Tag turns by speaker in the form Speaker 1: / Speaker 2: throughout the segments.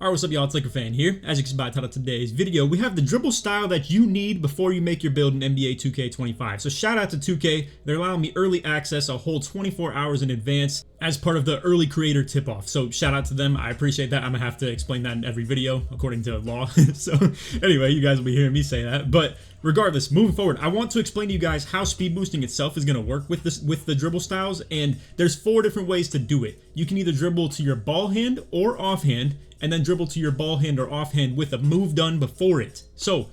Speaker 1: Alright, what's up y'all, it's LakerFan here. As you can see by the title of today's video, we have the dribble style that you need before you make your build in NBA 2K25. So shout out to 2K, they're allowing me early access a whole 24 hours in advance as part of the early creator tip-off. So shout out to them, I appreciate that. I'm gonna have to explain that in every video according to law. So anyway, you guys will be hearing me say that. But regardless, moving forward, I want to explain to you guys how speed boosting itself is gonna work with the dribble styles, and there's 4 different ways to do it. You can either dribble to your ball hand or offhand, and then dribble to your ball hand or offhand with a move done before it. So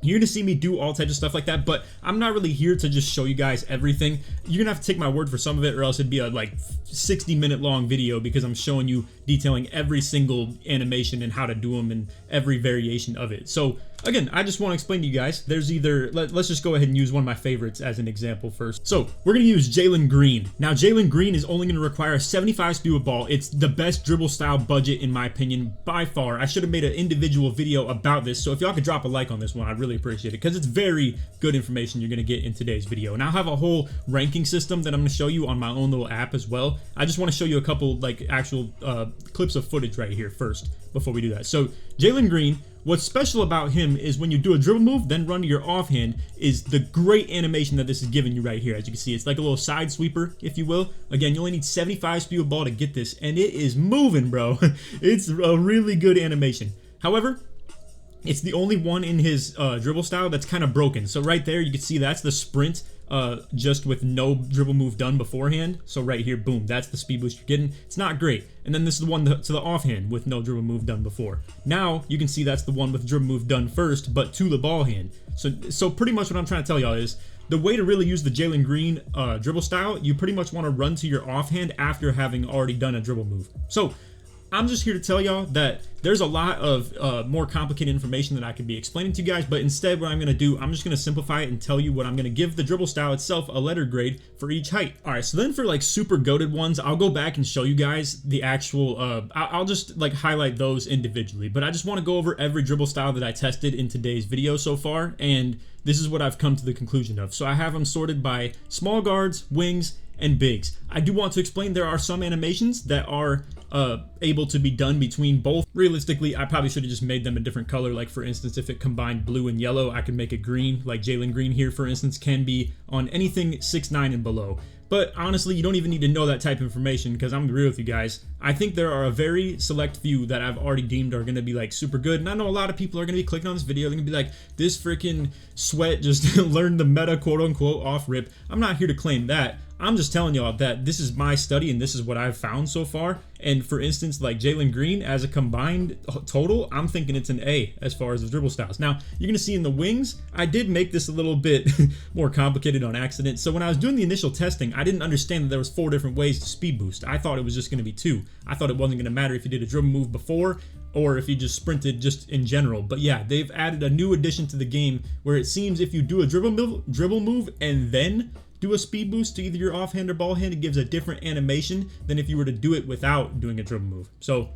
Speaker 1: you're gonna see me do all types of stuff like that, but I'm not really here to just show you guys everything. You're gonna have to take my word for some of it, or else it'd be a like 60-minute long video because I'm showing you, detailing every single animation and how to do them and every variation of it. So again, I just want to explain to you guys, there's either, let's just go ahead and use one of my favorites as an example first. So we're going to use Jalen Green. Now Jalen Green is only going to require a 75 speed with ball. It's the best dribble style budget in my opinion by far. I should have made an individual video about this, so if y'all could drop a like on this one, I'd really appreciate it because it's very good information you're going to get in today's video. And I'll have a whole ranking system that I'm going to show you on my own little app as well. I just want to show you a couple like actual clips of footage right here first before we do that. So Jalen Green, what's special about him is when you do a dribble move, then run to your offhand, is the great animation that this is giving you right here. As you can see, it's like a little side sweeper, if you will. Again, you only need 75 speed with ball to get this, and it is moving, bro. It's a really good animation. However, it's the only one in his dribble style that's kind of broken. So right there, you can see that's the sprint, just with no dribble move done beforehand. So right here, boom, that's the speed boost you're getting. It's not great. And then this is the one to the offhand with no dribble move done before. Now you can see that's the one with dribble move done first, but to the ball hand. So pretty much what I'm trying to tell y'all is, the way to really use the Jalen Green dribble style, you pretty much want to run to your offhand after having already done a dribble move. So I'm just here to tell y'all that there's a lot of more complicated information that I could be explaining to you guys, but instead what I'm going to do, I'm just going to simplify it and tell you what I'm going to give the dribble style itself a letter grade for each height. Alright, so then for like super goated ones, I'll go back and show you guys the actual, I'll just like highlight those individually, but I just want to go over every dribble style that I tested in today's video so far, and this is what I've come to the conclusion of. So I have them sorted by small guards, wings, and bigs. I do want to explain there are some animations that are able to be done between both. Realistically, I probably should have just made them a different color. Like for instance, if it combined blue and yellow, I could make it green. Like Jalen Green here, for instance, can be on anything 6'9" and below. But honestly, you don't even need to know that type of information because I'm gonna agree with you guys. I think there are a very select few that I've already deemed are gonna be like super good. And I know a lot of people are gonna be clicking on this video. They're gonna be like, this freaking sweat just learned the meta quote unquote off rip. I'm not here to claim that. I'm just telling y'all that this is my study and this is what I've found so far. And for instance, like Jalen Green as a combined total, I'm thinking it's an A as far as the dribble styles. Now, you're going to see in the wings, I did make this a little bit more complicated on accident. So when I was doing the initial testing, I didn't understand that there was 4 different ways to speed boost. I thought it was just going to be 2. I thought it wasn't going to matter if you did a dribble move before or if you just sprinted just in general. But yeah, they've added a new addition to the game where it seems if you do a dribble move and then do a speed boost to either your offhand or ball hand, it gives a different animation than if you were to do it without doing a dribble move. So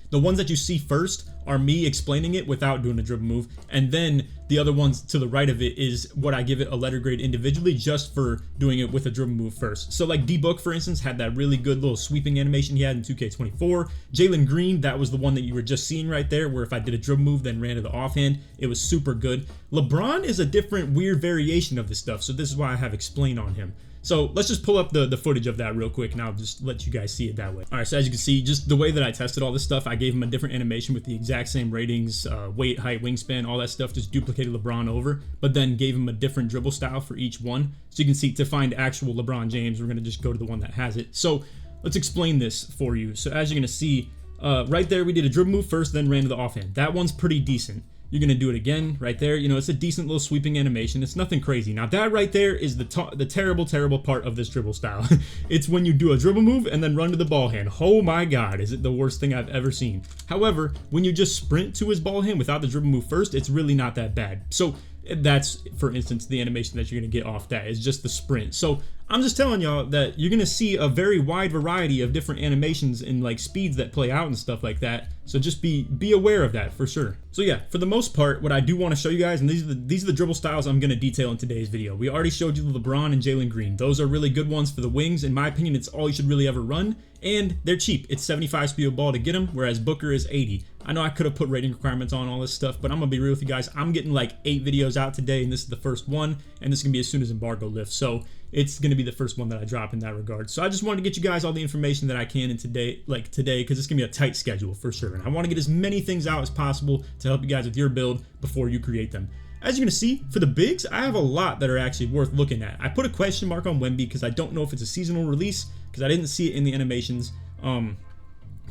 Speaker 1: the ones that you see first are me explaining it without doing a dribble move, and then the other ones to the right of it is what I give it a letter grade individually just for doing it with a dribble move first. So like D-Book, for instance, had that really good little sweeping animation he had in 2K24. Jalen Green, that was the one that you were just seeing right there, where if I did a dribble move then ran to the offhand, it was super good. LeBron is a different weird variation of this stuff, so this is why I have explained on him. So let's just pull up the footage of that real quick and I'll just let you guys see it that way. Alright, so as you can see, just the way that I tested all this stuff, I gave him a different animation with the exact same ratings, weight, height, wingspan, all that stuff, just duplicated LeBron over, but then gave him a different dribble style for each one. So you can see, to find actual LeBron James, we're going to just go to the one that has it. So let's explain this for you. So as you're going to see, right there, we did a dribble move first, then ran to the offhand. That one's pretty decent. You're going to do it again right there. You know, it's a decent little sweeping animation. It's nothing crazy. Now that right there is the terrible part of this dribble style. It's when you do a dribble move and then run to the ball hand. Oh my God, is it the worst thing I've ever seen. However, when you just sprint to his ball hand without the dribble move first, it's really not that bad. So that's, for instance, the animation that you're going to get off that is just the sprint. So I'm just telling y'all that you're gonna see a very wide variety of different animations and like speeds that play out and stuff like that. So just be aware of that for sure. So yeah, for the most part, what I do want to show you guys, and these are the dribble styles I'm gonna detail in today's video. We already showed you the LeBron and Jalen Green. Those are really good ones for the wings. In my opinion, it's all you should really ever run, and they're cheap. It's 75 speed of ball to get them, whereas Booker is 80. I know I could have put rating requirements on all this stuff, but I'm gonna be real with you guys. I'm getting like 8 videos out today, and this is the first one, and this is gonna be as soon as embargo lifts. So it's gonna be the first one that I drop in that regard. So I just wanted to get you guys all the information that I can in today, because it's gonna be a tight schedule for sure. And I want to get as many things out as possible to help you guys with your build before you create them. As you're gonna see, for the bigs, I have a lot that are actually worth looking at. I put a question mark on Wemby because I don't know if it's a seasonal release, because I didn't see it in the animations for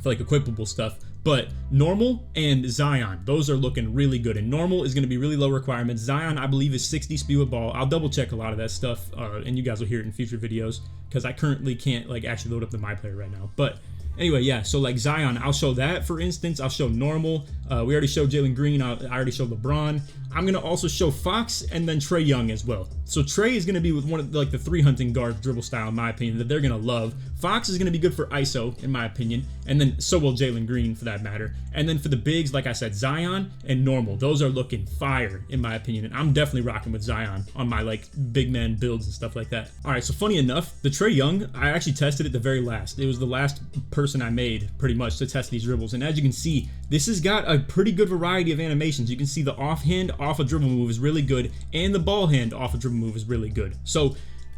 Speaker 1: like equipable stuff. But Normal and Zion, those are looking really good. And Normal is going to be really low requirements. Zion, I believe, is 60 speed with ball. I'll double check a lot of that stuff, and you guys will hear it in future videos, because I currently can't like actually load up the My Player right now. But anyway, yeah, so like Zion, I'll show that for instance. I'll show Normal. We already showed Jalen Green. I already showed LeBron. I'm going to also show Fox and then Trae Young as well. So Trae is going to be with one of like the 3 hunting guard dribble style, in my opinion, that they're going to love. Fox is going to be good for ISO, in my opinion, and then so will Jalen Green for that matter. And then for the bigs, like I said, Zion and Normal, those are looking fire, in my opinion, and I'm definitely rocking with Zion on my like big man builds and stuff like that. All right, so funny enough, the Trae Young, I actually tested it the very last. It was the last person I made pretty much to test these dribbles, and as you can see, this has got a pretty good variety of animations. You can see the offhand off a dribble move is really good, and the ball hand off a dribble move is really good. So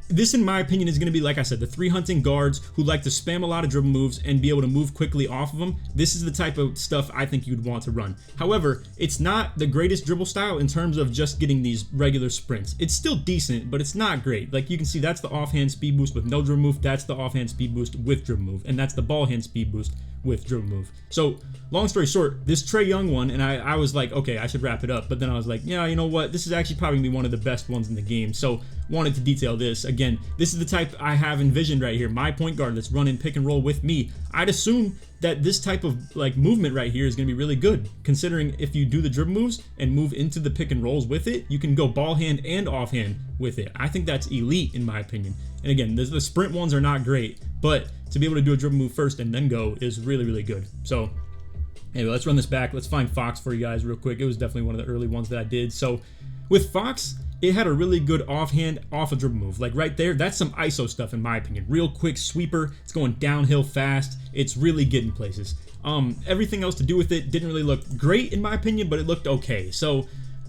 Speaker 1: this, in my opinion, is going to be, like I said, the 3 hunting guards who like to spam a lot of dribble moves and be able to move quickly off of them. This is the type of stuff I think you'd want to run. However, it's not the greatest dribble style in terms of just getting these regular sprints. It's still decent, but it's not great. Like you can see, that's the offhand speed boost with no dribble move. That's the offhand speed boost with dribble move. And that's the ball hand speed boost with dribble move. So long story short, this Trae Young one, and I was like, okay, I should wrap it up. But then I was like, yeah, you know what? This is actually probably gonna be one of the best ones in the game. So wanted to detail this. Again, this is the type I have envisioned right here. My point guard that's running pick and roll with me. I'd assume that this type of like movement right here is going to be really good, considering if you do the dribble moves and move into the pick and rolls with it, you can go ball hand and offhand with it. I think that's elite in my opinion. And again, the sprint ones are not great, but to be able to do a dribble move first and then go is really, really good. So anyway, let's run this back. Let's find Fox for you guys real quick. It was definitely one of the early ones that I did. So with Fox, it had a really good offhand off a dribble move. Like right there, that's some ISO stuff in my opinion. Real quick sweeper. It's going downhill fast. It's really getting places. Everything else to do with it didn't really look great in my opinion, but it looked okay. So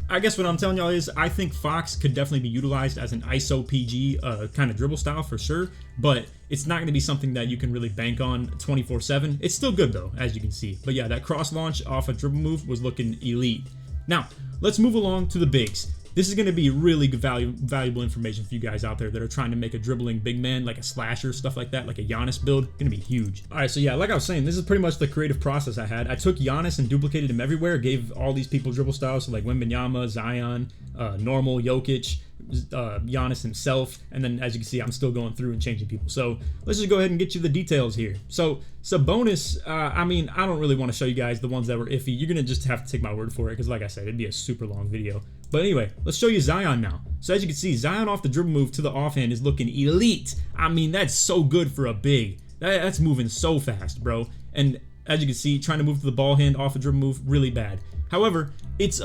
Speaker 1: I guess what I'm telling y'all is I think Fox could definitely be utilized as an ISO PG kind of dribble style for sure, but it's not going to be something that you can really bank on 24/7. It's still good though, as you can see. But yeah, that cross launch off a dribble move was looking elite. Now, let's move along to the bigs. This is going to be really good valuable information for you guys out there that are trying to make a dribbling big man, like a slasher, stuff like that, like a Giannis build. Going to be huge. All right, so yeah, like I was saying, this is pretty much the creative process I had. I took Giannis and duplicated him everywhere, gave all these people dribble styles, so like Wembanyama, Zion, Normal, Jokic, Giannis himself, and then as you can see, I'm still going through and changing people. So let's just go ahead and get you the details here. So Sabonis, I mean, I don't really want to show you guys the ones that were iffy. You're gonna just have to take my word for it, because like I said, it'd be a super long video. But anyway, let's show you Zion now. So as you can see, Zion off the dribble move to the offhand is looking elite. I mean, that's so good for a big. That's moving so fast, bro. And as you can see, trying to move to the ball hand off a dribble move, really bad. However, it's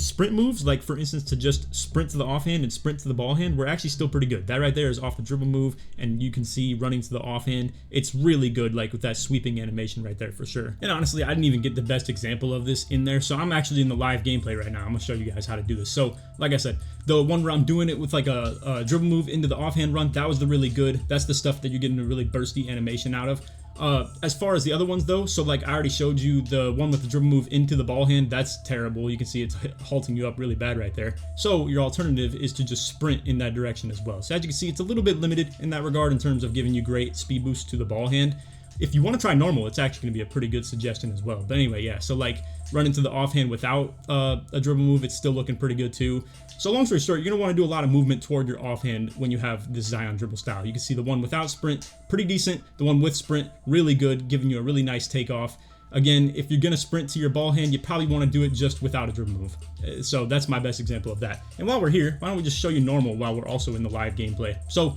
Speaker 1: sprint moves, like for instance to just sprint to the offhand and sprint to the ball hand, were actually still pretty good. That right there is off the dribble move, and you can see running to the offhand. It's really good, like with that sweeping animation right there for sure. And honestly, I didn't even get the best example of this in there, so I'm actually in the live gameplay right now. I'm gonna show you guys how to do this. So like I said, the one where I'm doing it with like a dribble move into the offhand run, that was the really good. That's the stuff that you're getting a really bursty animation out of. As far as the other ones though, so like I already showed you the one with the dribble move into the ball hand, that's terrible. You can see it's halting you up really bad right there. So your alternative is to just sprint in that direction as well. So as you can see, it's a little bit limited in that regard in terms of giving you great speed boost to the ball hand. If you want to try normal, it's actually going to be a pretty good suggestion as well. But anyway, yeah, so like running to the offhand without a dribble move, it's still looking pretty good too. So long story short, you're going to want to do a lot of movement toward your offhand when you have this Zion dribble style. You can see the one without sprint, pretty decent. The one with sprint, really good, giving you a really nice takeoff. Again, if you're going to sprint to your ball hand, you probably want to do it just without a dribble move. So that's my best example of that. And while we're here, why don't we just show you normal while we're also in the live gameplay. So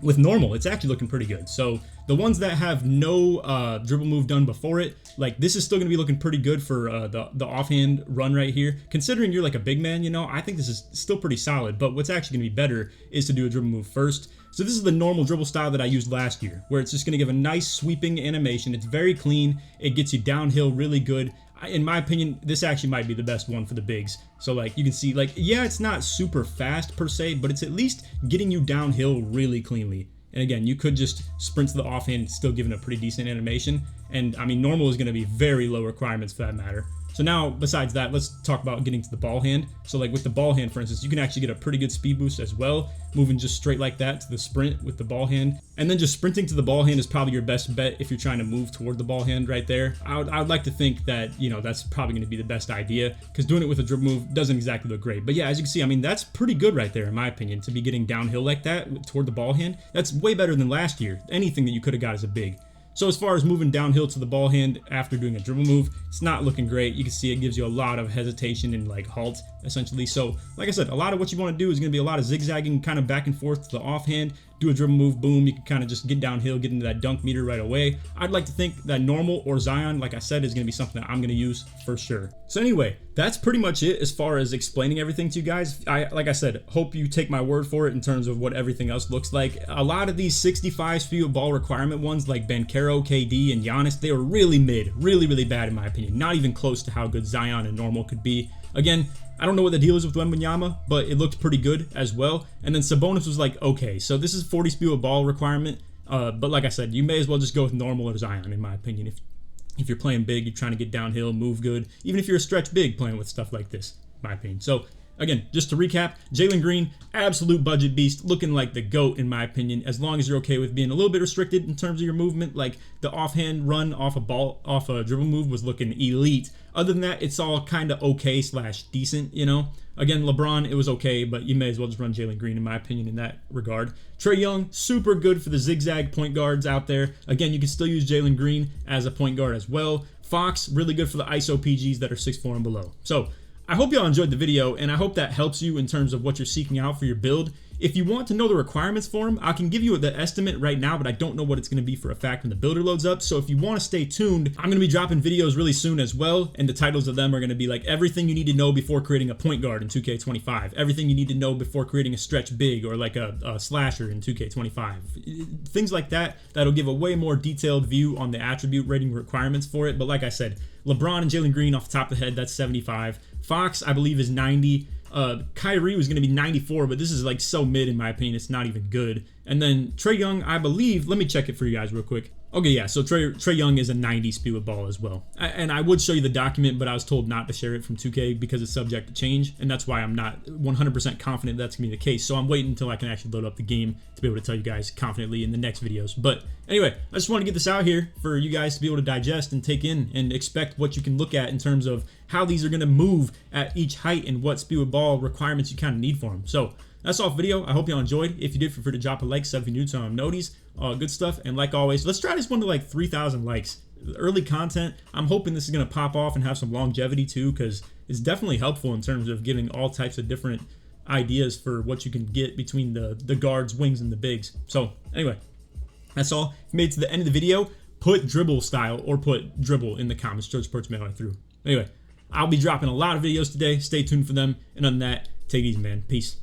Speaker 1: with normal, it's actually looking pretty good. So the ones that have no dribble move done before it, like this is still gonna be looking pretty good for the offhand run right here. Considering you're like a big man, you know, I think this is still pretty solid, but what's actually gonna be better is to do a dribble move first. So this is the normal dribble style that I used last year, where it's just gonna give a nice sweeping animation. It's very clean. It gets you downhill really good. In my opinion, this actually might be the best one for the bigs. So like you can see, like, yeah, it's not super fast per se, but it's at least getting you downhill really cleanly. And again, you could just sprint to the offhand and still give it a pretty decent animation. And I mean, normal is going to be very low requirements for that matter. So now, besides that, let's talk about getting to the ball hand. So like with the ball hand, for instance, you can actually get a pretty good speed boost as well, moving just straight like that to the sprint with the ball hand. And then just sprinting to the ball hand is probably your best bet if you're trying to move toward the ball hand right there. I would like to think that, you know, that's probably going to be the best idea, because doing it with a dribble move doesn't exactly look great. But yeah, as you can see, I mean, that's pretty good right there, in my opinion, to be getting downhill like that toward the ball hand. That's way better than last year. Anything that you could have got as a big. So as far as moving downhill to the ball hand after doing a dribble move, it's not looking great. You can see it gives you a lot of hesitation and like halt essentially. So like I said, a lot of what you want to do is going to be a lot of zigzagging kind of back and forth to the offhand. Do a dribble move, boom, you can kind of just get downhill, get into that dunk meter right away. I'd like to think that normal or Zion, like I said, is going to be something that I'm going to use for sure. So anyway, that's pretty much it as far as explaining everything to you guys. Like I said, hope you take my word for it in terms of what everything else looks like. A lot of these 65 speed ball requirement ones like Banchero, KD, and Giannis, they were really mid, really bad in my opinion. Not even close to how good Zion and normal could be. Again, I don't know what the deal is with Wembanyama, but it looked pretty good as well. And then Sabonis was like, okay, so this is 40 speed with ball requirement. But like I said, you may as well just go with normal or Zion, in my opinion. If you're playing big, you're trying to get downhill, move good. Even if you're a stretch big playing with stuff like this, in my opinion. So again, just to recap, Jalen Green, absolute budget beast, looking like the GOAT in my opinion, as long as you're okay with being a little bit restricted in terms of your movement. Like the offhand run off a dribble move was looking elite. Other than that, it's all kind of okay / decent, you know. Again, LeBron, it was okay, but you may as well just run Jalen Green in my opinion in that regard. Trae Young, super good for the zigzag point guards out there. Again, you can still use Jalen Green as a point guard as well. Fox, really good for the ISO PGs that are 6'4" and below. So I hope y'all enjoyed the video, and I hope that helps you in terms of what you're seeking out for your build. If you want to know the requirements for them, I can give you the estimate right now, but I don't know what it's going to be for a fact when the builder loads up. So if you want to stay tuned, I'm going to be dropping videos really soon as well, and the titles of them are going to be like everything you need to know before creating a point guard in 2K25, everything you need to know before creating a stretch big or like a slasher in 2K25, things like that. That'll give a way more detailed view on the attribute rating requirements for it. But like I said, LeBron and Jalen Green off the top of the head, that's 75. Fox, I believe, is 90. Kyrie was going to be 94, but this is like so mid in my opinion, it's not even good. And then Trae Young, I believe, let me check it for you guys real quick. Okay, yeah, so Trae Young is a 90 speed with ball as well. And I would show you the document, but I was told not to share it from 2K because it's subject to change, and that's why I'm not 100% confident that's going to be the case. So I'm waiting until I can actually load up the game to be able to tell you guys confidently in the next videos. But anyway, I just want to get this out here for you guys to be able to digest and take in and expect what you can look at in terms of how these are going to move at each height and what speed with ball requirements you kind of need for them. So that's all for the video. I hope y'all enjoyed. If you did, feel free to drop a like, sub if you're new to noties. Good stuff. And like always, let's try this one to like 3,000 likes. Early content. I'm hoping this is going to pop off and have some longevity too, because it's definitely helpful in terms of giving all types of different ideas for what you can get between the guards, wings, and the bigs. So anyway, that's all. If you made it to the end of the video, put dribble style or put dribble in the comments. George Ports mail right through. Anyway, I'll be dropping a lot of videos today. Stay tuned for them. And on that, take it easy, man. Peace.